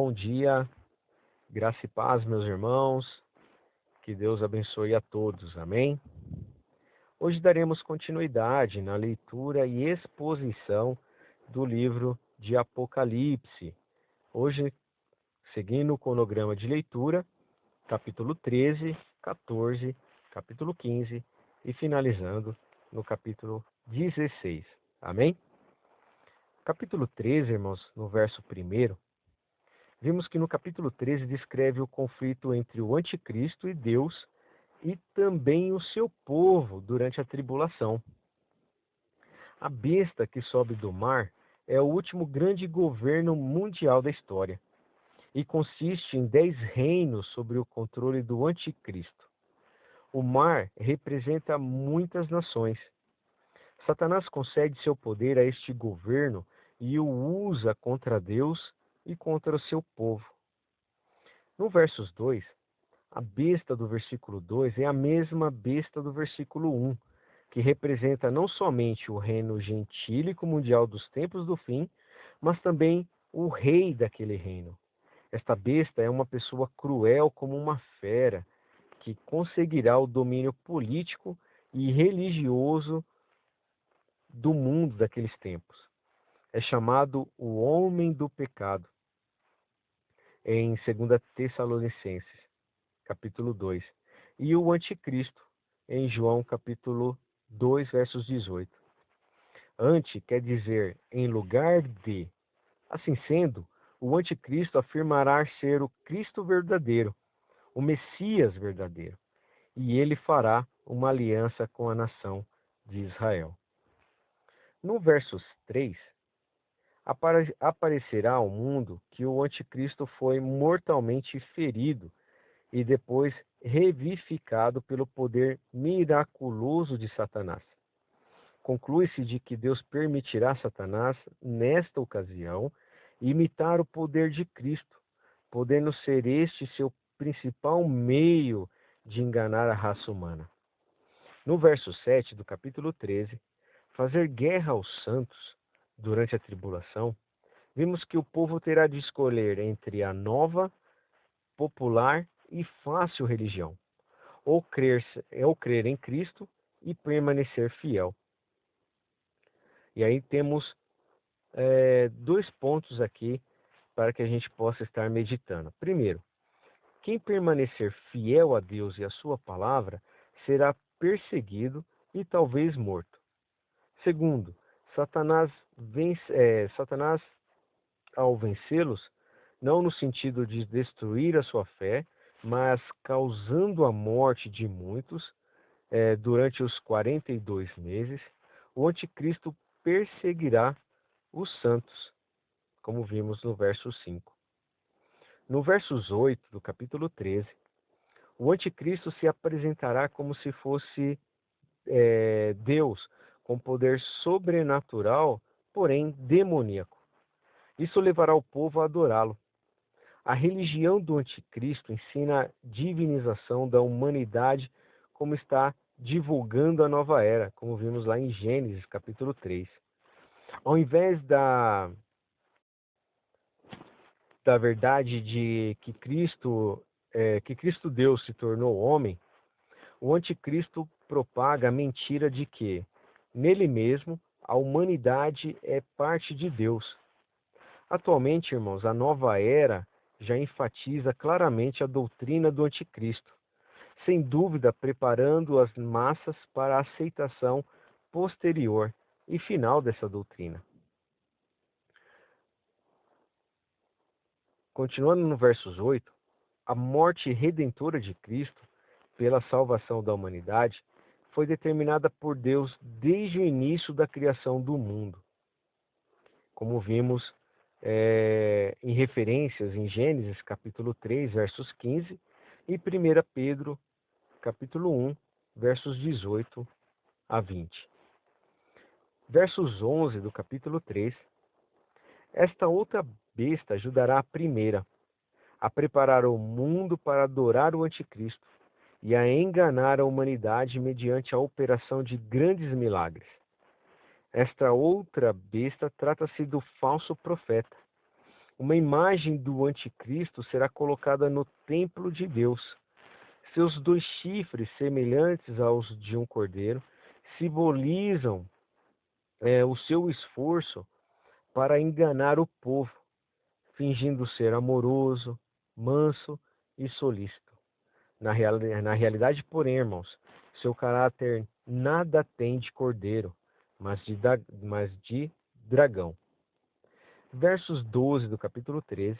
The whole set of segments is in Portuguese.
bom dia, graça e paz, meus irmãos, que Deus abençoe a todos, amém? Hoje daremos continuidade na leitura e exposição do livro de Apocalipse. Hoje, seguindo o cronograma de leitura, capítulo 13, 14, capítulo 15 e finalizando no capítulo 16, amém? Capítulo 13, irmãos, no verso 1, vimos que no capítulo 13 descreve o conflito entre o anticristo e Deus e também o seu povo durante a tribulação. A besta que sobe do mar é o último grande governo mundial da história e consiste em 10 reinos sob o controle do anticristo. O mar representa muitas nações. Satanás concede seu poder a este governo e o usa contra Deus e contra o seu povo. No versos 2, a besta do versículo 2 é a mesma besta do versículo 1, que representa não somente o reino gentílico mundial dos tempos do fim, mas também o rei daquele reino. Esta besta é uma pessoa cruel como uma fera, que conseguirá o domínio político e religioso do mundo daqueles tempos. É chamado o homem do pecado, em 2 Tessalonicenses, capítulo 2, e o anticristo, em João, capítulo 2, versos 18. Ante quer dizer em lugar de. Assim sendo, o anticristo afirmará ser o Cristo verdadeiro, o Messias verdadeiro, e ele fará uma aliança com a nação de Israel. No versos 3, aparecerá ao mundo que o anticristo foi mortalmente ferido e depois revivificado pelo poder miraculoso de Satanás. Conclui-se de que Deus permitirá a Satanás, nesta ocasião, imitar o poder de Cristo, podendo ser este seu principal meio de enganar a raça humana. No verso 7 do capítulo 13, fazer guerra aos santos durante a tribulação, vimos que o povo terá de escolher entre a nova, popular e fácil religião, ou crer em Cristo e permanecer fiel. E aí temos dois pontos aqui para que a gente possa estar meditando. Primeiro, quem permanecer fiel a Deus e a sua palavra será perseguido e talvez morto. Segundo, Satanás ao vencê-los, não no sentido de destruir a sua fé, mas causando a morte de muitos durante os 42 meses, o anticristo perseguirá os santos, como vimos no verso 5. No versos 8 do capítulo 13, o anticristo se apresentará como se fosse Deus, com poder sobrenatural, porém demoníaco. Isso levará o povo a adorá-lo. A religião do anticristo ensina a divinização da humanidade, como está divulgando a nova era, como vimos lá em Gênesis, capítulo 3. Ao invés da verdade de que Cristo Deus se tornou homem, o anticristo propaga a mentira de que, nele mesmo, a humanidade é parte de Deus. Atualmente, irmãos, a nova era já enfatiza claramente a doutrina do anticristo, sem dúvida preparando as massas para a aceitação posterior e final dessa doutrina. Continuando no versos 8, a morte redentora de Cristo pela salvação da humanidade foi determinada por Deus desde o início da criação do mundo. Como vimos em referências em Gênesis capítulo 3, versos 15 e 1 Pedro capítulo 1, versos 18 a 20. Versos 11 do capítulo 3. Esta outra besta ajudará a primeira a preparar o mundo para adorar o anticristo e a enganar a humanidade mediante a operação de grandes milagres. Esta outra besta trata-se do falso profeta, Uma imagem do anticristo será colocada no templo de Deus. Seus dois chifres, semelhantes aos de um cordeiro, simbolizam o seu esforço para enganar o povo, fingindo ser amoroso, manso e solícito. Na realidade, porém, irmãos, seu caráter nada tem de cordeiro, mas de dragão. Versos 12 do capítulo 13.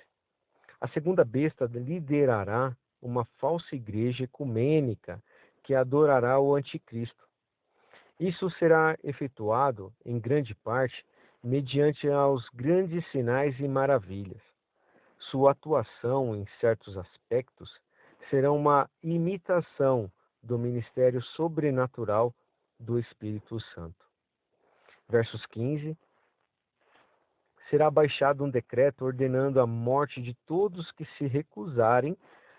A segunda besta liderará uma falsa igreja ecumênica que adorará o anticristo. Isso será efetuado, em grande parte, mediante aos grandes sinais e maravilhas. Sua atuação, em certos aspectos, será uma imitação do ministério sobrenatural do Espírito Santo. Versos 15. Será baixado um decreto ordenando a morte de todos que se recusarem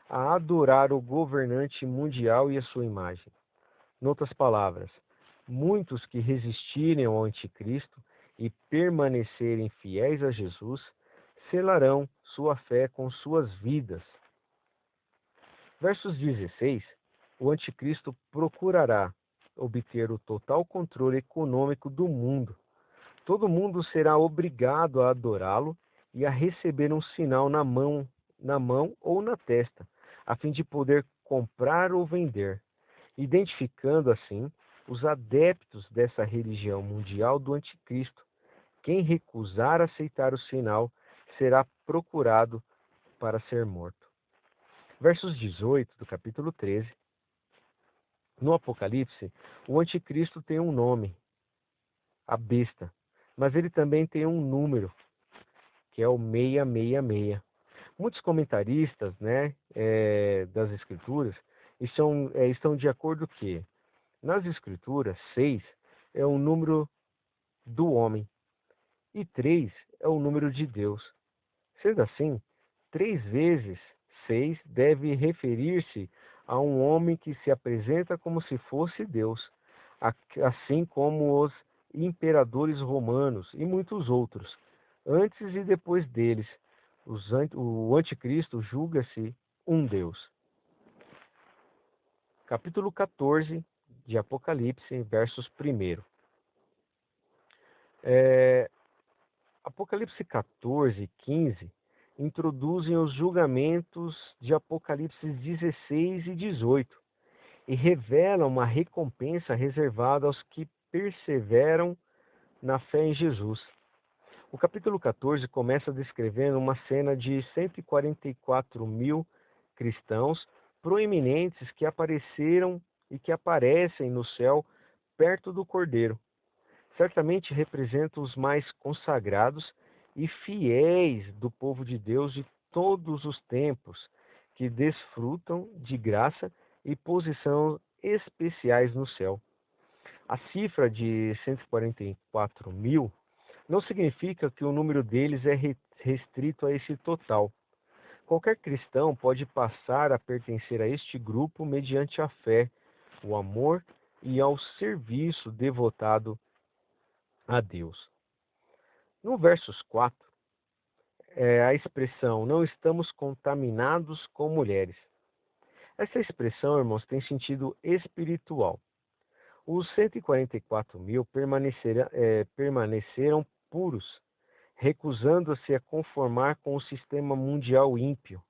a adorar o governante mundial e a sua imagem. Em outras palavras, muitos que resistirem ao anticristo e permanecerem fiéis a Jesus, selarão sua fé com suas vidas. Versos 16. O anticristo procurará obter o total controle econômico do mundo. Todo mundo será obrigado a adorá-lo e a receber um sinal na mão ou na testa, a fim de poder comprar ou vender, identificando assim os adeptos dessa religião mundial do anticristo. Quem recusar aceitar o sinal será procurado para ser morto. Versos 18 do capítulo 13. No Apocalipse, o anticristo tem um nome, a besta, mas ele também tem um número, que é o 666. Muitos comentaristas, das Escrituras estão de acordo que, nas Escrituras, 6 é o número do homem e 3 é o número de Deus. Sendo assim, 3 vezes 6 deve referir-se a um homem que se apresenta como se fosse Deus, assim como os imperadores romanos e muitos outros. Antes e depois deles, o anticristo julga-se um Deus. Capítulo 14 de Apocalipse, versos 1. Apocalipse 14 e 15 introduzem os julgamentos de Apocalipse 16 e 18 e revelam uma recompensa reservada aos que perseveram na fé em Jesus. O capítulo 14 começa descrevendo uma cena de 144 mil cristãos proeminentes que apareceram e que aparecem no céu perto do Cordeiro. Certamente representam os mais consagrados e fiéis do povo de Deus de todos os tempos, que desfrutam de graça e posição especiais no céu. A cifra de 144 mil não significa que o número deles é restrito a esse total. Qualquer cristão pode passar a pertencer a este grupo mediante a fé, o amor e ao serviço devotado a Deus. No versos 4, a expressão "não estamos contaminados com mulheres". Essa expressão, irmãos, tem sentido espiritual. Os 144 mil permaneceram puros, recusando-se a conformar com o sistema mundial ímpio,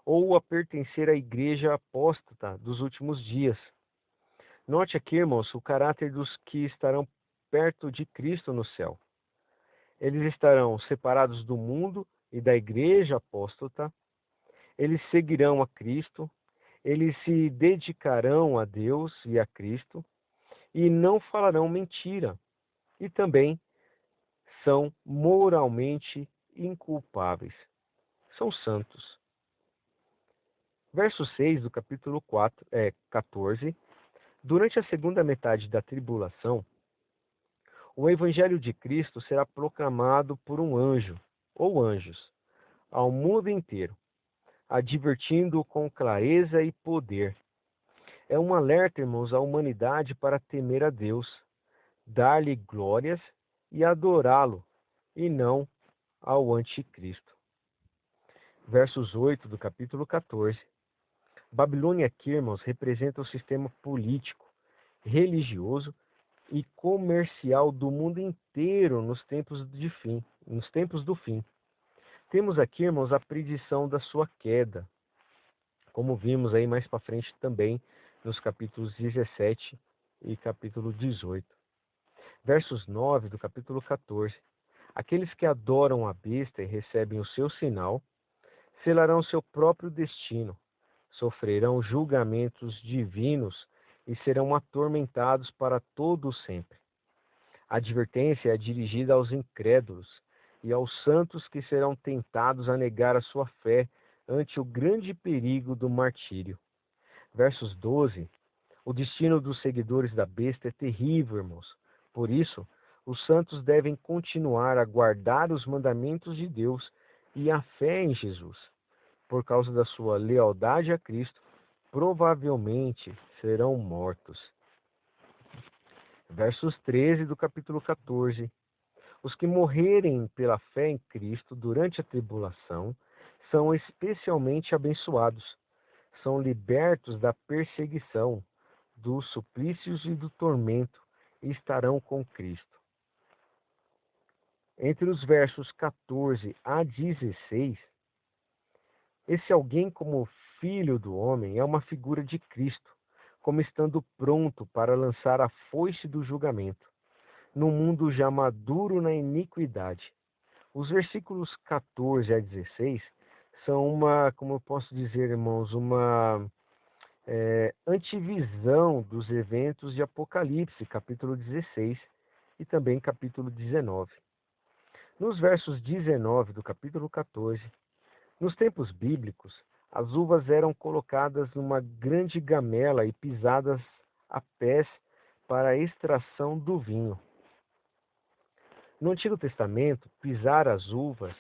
ou a pertencer à igreja apóstata dos últimos dias. Note aqui, irmãos, o caráter dos que estarão perto de Cristo no céu. Eles estarão separados do mundo e da igreja apóstata, eles seguirão a Cristo, eles se dedicarão a Deus e a Cristo, e não falarão mentira, e também são moralmente inculpáveis. São santos. Verso 6 do capítulo 14. Durante a segunda metade da tribulação, o Evangelho de Cristo será proclamado por um anjo, ou anjos, ao mundo inteiro, advertindo-o com clareza e poder. É um alerta, irmãos, à humanidade para temer a Deus, dar-lhe glórias e adorá-lo, e não ao anticristo. Versos 8 do capítulo 14. Babilônia aqui, irmãos, representa o sistema político, religioso e comercial do mundo inteiro nos tempos do fim. Temos aqui, irmãos, a predição da sua queda, como vimos aí mais para frente também nos capítulos 17 e capítulo 18. Versos 9 do capítulo 14. Aqueles que adoram a besta e recebem o seu sinal, selarão seu próprio destino, sofrerão julgamentos divinos e serão atormentados para todo o sempre. A advertência é dirigida aos incrédulos e aos santos que serão tentados a negar a sua fé ante o grande perigo do martírio. Versos 12. O destino dos seguidores da besta é terrível, irmãos. Por isso, os santos devem continuar a guardar os mandamentos de Deus e a fé em Jesus. Por causa da sua lealdade a Cristo, provavelmente serão mortos. Versos 13 do capítulo 14. Os que morrerem pela fé em Cristo durante a tribulação são especialmente abençoados. São libertos da perseguição, dos suplícios e do tormento e estarão com Cristo. Entre os versos 14 a 16, esse alguém como filho do homem é uma figura de Cristo, como estando pronto para lançar a foice do julgamento, num mundo já maduro na iniquidade. Os versículos 14 a 16 são como eu posso dizer, irmãos, uma antivisão dos eventos de Apocalipse, capítulo 16 e também capítulo 19. Nos versos 19 do capítulo 14, nos tempos bíblicos, as uvas eram colocadas numa grande gamela e pisadas a pés para a extração do vinho. No Antigo Testamento, pisar as uvas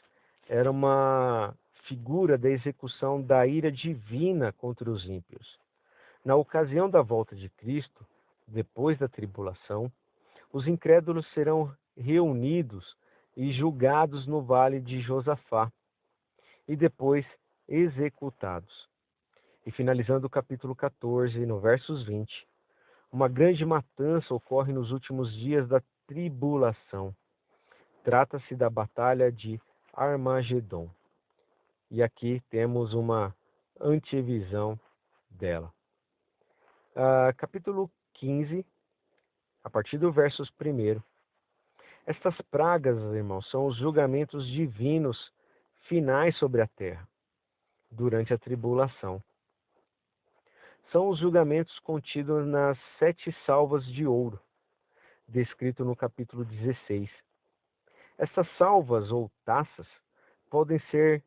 era uma figura da execução da ira divina contra os ímpios. Na ocasião da volta de Cristo, depois da tribulação, os incrédulos serão reunidos e julgados no vale de Josafá, e depois executados. E finalizando o capítulo 14, no versos 20, uma grande matança ocorre nos últimos dias da tribulação. Trata-se da batalha de Armagedon. E aqui temos uma antevisão dela. Capítulo 15, a partir do versos 1. Estas pragas, irmãos, são os julgamentos divinos finais sobre a terra, durante a tribulação. São os julgamentos contidos nas 7 salvas de ouro, descrito no capítulo 16. Essas salvas ou taças podem ser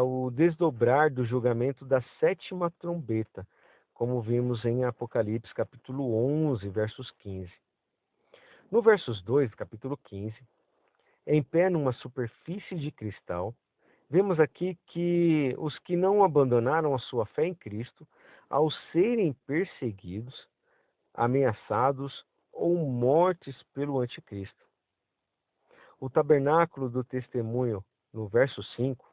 o desdobrar do julgamento da 7ª trombeta, como vimos em Apocalipse capítulo 11, versos 15. No versos 2 do capítulo 15, em pé numa superfície de cristal, vemos aqui que os que não abandonaram a sua fé em Cristo, ao serem perseguidos, ameaçados ou mortos pelo anticristo. O tabernáculo do testemunho, no verso 5,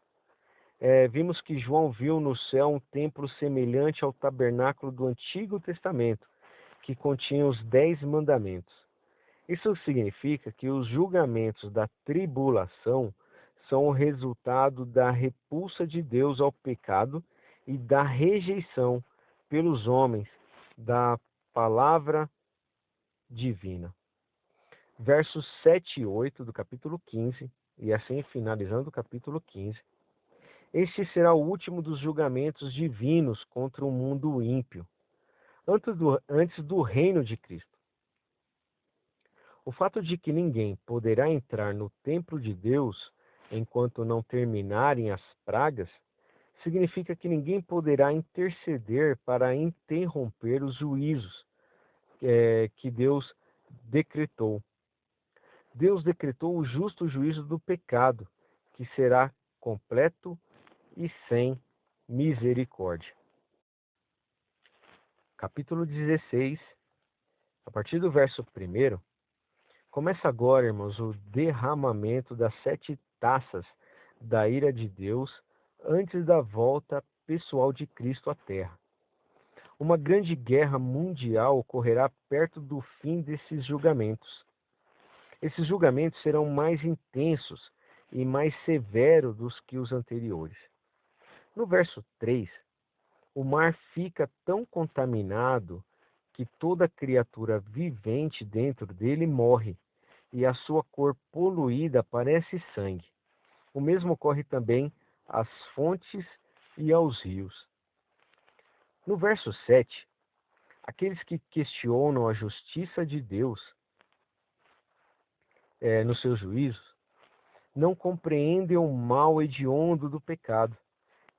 vimos que João viu no céu um templo semelhante ao tabernáculo do Antigo Testamento, que continha os 10 mandamentos. Isso significa que os julgamentos da tribulação são o resultado da repulsa de Deus ao pecado e da rejeição pelos homens da palavra divina. Versos 7 e 8 do capítulo 15, e assim finalizando o capítulo 15. Este será o último dos julgamentos divinos contra o mundo ímpio, antes do reino de Cristo. O fato de que ninguém poderá entrar no templo de Deus enquanto não terminarem as pragas, significa que ninguém poderá interceder para interromper os juízos que Deus decretou. Deus decretou o justo juízo do pecado, que será completo e sem misericórdia. Capítulo 16, a partir do verso 1, começa agora, irmãos, o derramamento das 7 taças da ira de Deus antes da volta pessoal de Cristo à Terra. Uma grande guerra mundial ocorrerá perto do fim desses julgamentos. Esses julgamentos serão mais intensos e mais severos do que os anteriores. No verso 3, o mar fica tão contaminado que toda criatura vivente dentro dele morre, e a sua cor poluída parece sangue. O mesmo ocorre também às fontes e aos rios. No verso 7, aqueles que questionam a justiça de Deus nos seus juízos não compreendem o mal hediondo do pecado,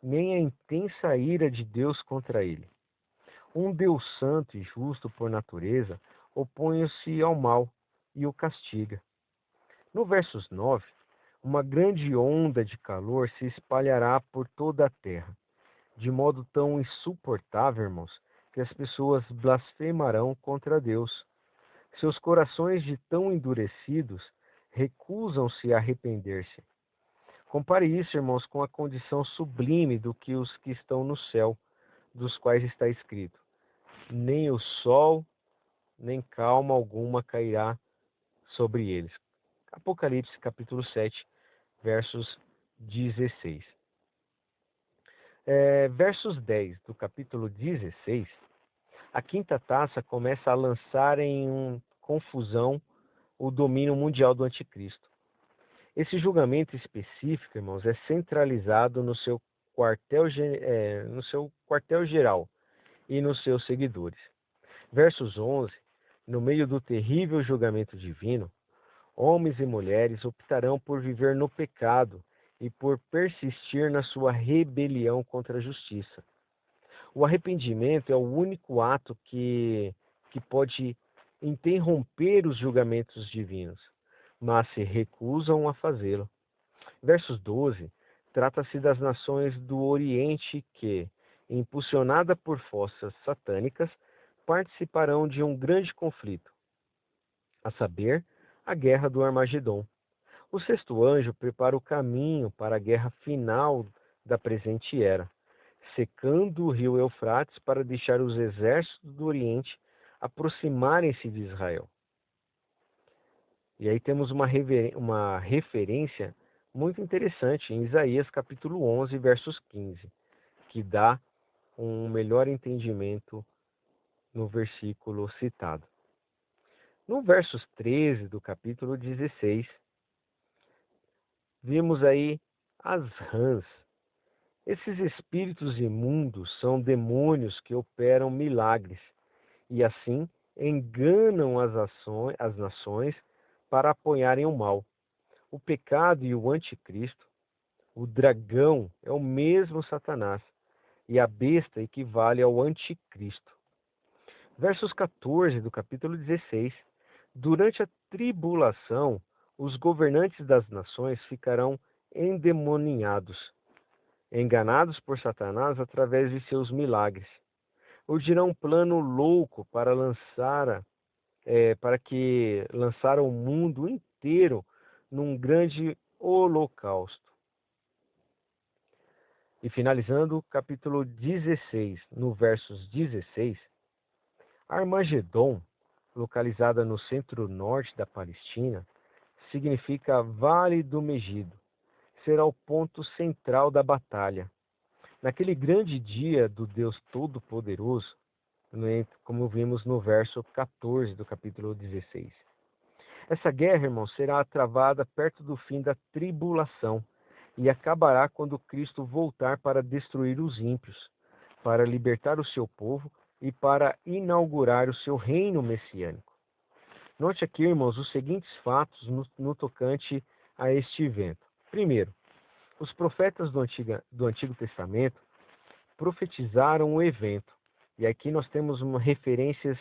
nem a intensa ira de Deus contra ele. Um Deus santo e justo por natureza opõe-se ao mal e o castiga. No versos 9, uma grande onda de calor se espalhará por toda a terra, de modo tão insuportável, irmãos, que as pessoas blasfemarão contra Deus. Seus corações de tão endurecidos recusam-se a arrepender-se. Compare isso, irmãos, com a condição sublime do que os que estão no céu, dos quais está escrito: nem o sol, nem calma alguma cairá sobre eles. Apocalipse capítulo 7, versos 16. Versos 10 do capítulo 16, a quinta taça começa a lançar em confusão o domínio mundial do anticristo. Esse julgamento específico, irmãos, é centralizado no seu quartel-geral e nos seus seguidores. Versos 11, no meio do terrível julgamento divino, homens e mulheres optarão por viver no pecado e por persistir na sua rebelião contra a justiça. O arrependimento é o único ato que pode interromper os julgamentos divinos, mas se recusam a fazê-lo. Versos 12, trata-se das nações do Oriente que, impulsionada por forças satânicas, participarão de um grande conflito, a saber, a guerra do Armagedon. O sexto anjo prepara o caminho para a guerra final da presente era, secando o rio Eufrates para deixar os exércitos do Oriente aproximarem-se de Israel. E aí temos uma referência muito interessante em Isaías capítulo 11, versos 15, que dá um melhor entendimento no versículo citado. No versos 13 do capítulo 16, vimos aí as rãs. Esses espíritos imundos são demônios que operam milagres e assim enganam as nações para apoiarem o mal. O pecado e o anticristo, o dragão é o mesmo Satanás e a besta equivale ao anticristo. Versos 14 do capítulo 16. Durante a tribulação, os governantes das nações ficarão endemoniados, enganados por Satanás através de seus milagres. Urdirão um plano louco para lançar o mundo inteiro num grande holocausto. E finalizando o capítulo 16, no versos 16, Armagedon, localizada no centro-norte da Palestina, significa Vale do Megido. Será o ponto central da batalha. Naquele grande dia do Deus Todo-Poderoso, como vimos no verso 14 do capítulo 16. Essa guerra, irmão, será travada perto do fim da tribulação e acabará quando Cristo voltar para destruir os ímpios, para libertar o seu povo e para inaugurar o seu reino messiânico. Note aqui, irmãos, os seguintes fatos no tocante a este evento. Primeiro, os profetas do Antigo Testamento profetizaram o evento. E aqui nós temos referências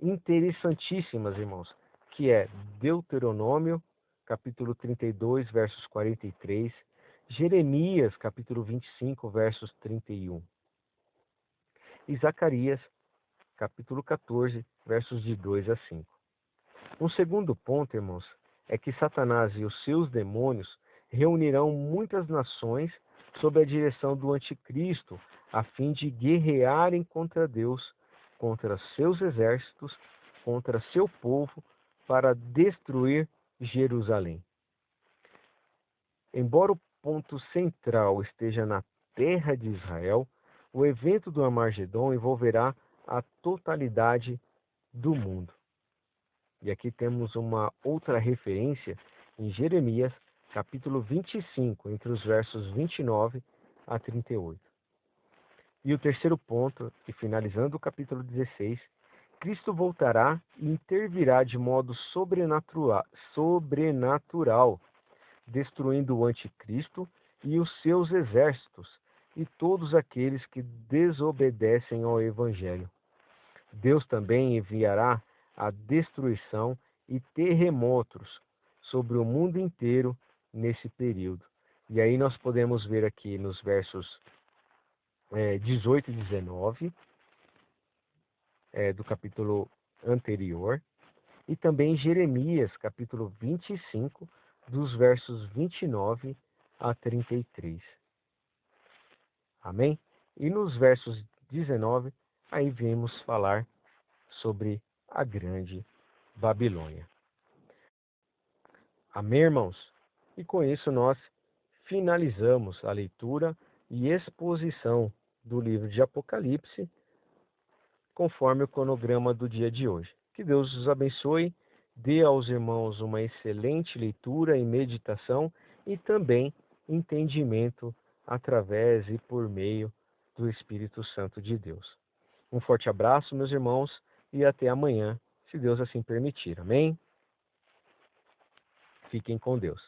interessantíssimas, irmãos, que é Deuteronômio, capítulo 32, versos 43, Jeremias, capítulo 25, versos 31, e Zacarias, capítulo 14, versos de 2 a 5. Um segundo ponto, irmãos, é que Satanás e os seus demônios reunirão muitas nações sob a direção do anticristo, a fim de guerrearem contra Deus, contra seus exércitos, contra seu povo, para destruir Jerusalém. Embora o ponto central esteja na terra de Israel, o evento do Armagedon envolverá a totalidade do mundo. E aqui temos uma outra referência em Jeremias, capítulo 25, entre os versos 29 a 38. E o terceiro ponto, e finalizando o capítulo 16, Cristo voltará e intervirá de modo sobrenatural, destruindo o anticristo e os seus exércitos e todos aqueles que desobedecem ao Evangelho. Deus também enviará a destruição e terremotos sobre o mundo inteiro nesse período. E aí nós podemos ver aqui nos versos 18 e 19 do capítulo anterior, e também Jeremias, capítulo 25, dos versos 29 a 33. Amém? E nos versos 19, aí vemos falar sobre a grande Babilônia. Amém, irmãos? E com isso nós finalizamos a leitura e exposição do livro de Apocalipse, conforme o cronograma do dia de hoje. Que Deus os abençoe, dê aos irmãos uma excelente leitura e meditação e também entendimento através e por meio do Espírito Santo de Deus. Um forte abraço, meus irmãos, e até amanhã, se Deus assim permitir. Amém? Fiquem com Deus.